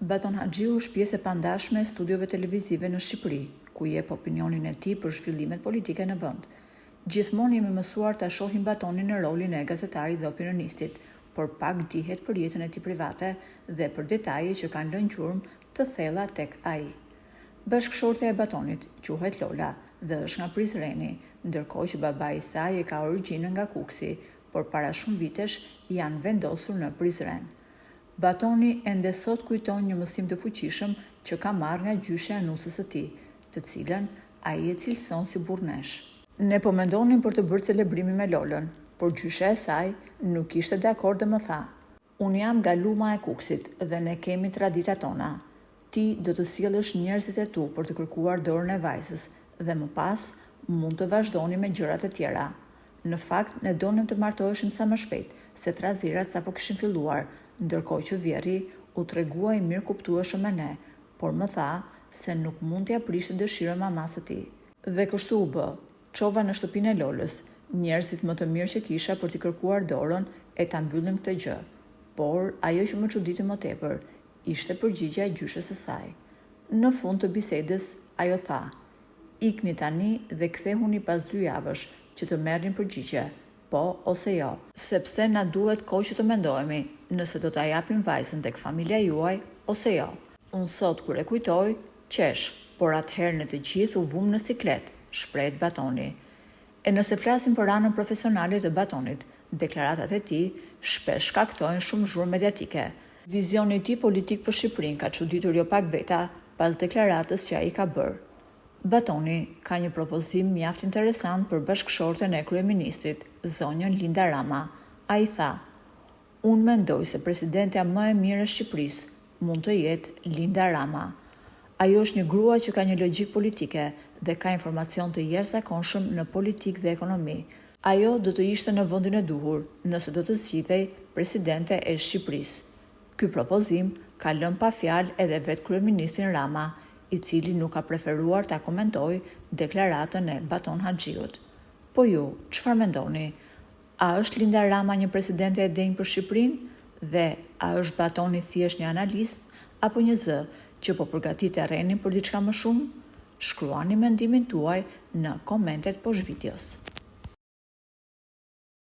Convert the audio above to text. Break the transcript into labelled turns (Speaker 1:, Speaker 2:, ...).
Speaker 1: Baton Haxhiu është pjesë e pandashme e studiove televizive në Shqipëri, ku jep opinionin e tij për zhvillimet politike në vend. Gjithmonë jemi mësuar ta shohim Batonin në rolin e gazetarit dhe opinionistit, por pak dihet për jetën e tij private dhe për detaje që kanë lënë gjurmë të thella tek ai. Bashkëshortja e Batonit quhet Lola dhe është nga Prizreni, ndërkohë që babai i saj e ka origjinën nga Kuksi, por para shumë vitesh janë vendosur në Prizren. Batoni ende sot kujton një mësim të fuqishëm që ka marrë nga gjyshja e nusës së tij, të cilën ai e cilëson si burrnesh. Ne po mendonim për të bërë celebrimin me Lolën, por gjyshja e saj nuk ishte dakord dhe më tha: "Unë jam nga luma e Kuksit dhe ne kemi traditat tona. Ti do të sjellësh njerëzit e tu për të kërkuar dorën e vajzës dhe më pas mund të vazhdoni me gjërat e tjera. Në fakt, ne donim të martoheshim sa më shpejt, se trazirat sapo kishin filluar, ndërkohë që Vjerri u tregua i mirë kuptueshëm me ne, por më tha se nuk mund t'ia prishte dëshirën mamas së tij. Dhe kështu u bë. Çova në shtëpinë e Lolës, njerëzit më të mirë që kisha për t'i kërkuar dorën e ta mbyllim këtë gjë. Por ajo që më çuditi më tepër ishte përgjigjja e gjyshës së saj. Në fund të bisedës, ajo tha: "Ikni tani dhe kthehuni pas 2 javësh që të merrni përgjigje, po ose jo, sepse na duhet kohë që të mendohemi nëse do ta japim vajzën tek familja juaj ose jo." Unë sot kur e kujtoj, qesh, por atëherë në të gjithë u vum në siklet, shpreh Batoni. E nëse flasim për anën profesionale të Batonit, deklaratat e tij shpesh shkaktojnë shumë zhurmë mediatike. Vizioni i tij politik për Shqipërinë ka çuditur jo pak veta pas deklaratës që ai ka bërë. Batoni ka një propozim mjaft interesant për bashkëshorten e kryeministrit, zonjën Linda Rama. Ai tha: "Unë mendoj se presidentja më e mirë e Shqipërisë mund të jetë Linda Rama. Ajo është një grua që ka një logjik politike dhe ka informacion të jashtëzakonshëm në politikë dhe ekonomi. Ajo do të ishte në vendin e duhur nëse do të zgjidhej presidente e Shqipërisë." Ky propozim ka lënë pa fjalë edhe vetë kryeministrin Rama, i cili nuk ka preferuar ta komentojë deklaratën e Baton Haxhiut. Po ju, çfarë mendoni? A është Linda Rama një presidente e denjë për Shqipërinë? Dhe a është Batoni thjesht një analist apo një zë që po përgatit terrenin për diçka më shumë? Shkruani mendimin tuaj në komentet poshtë videos.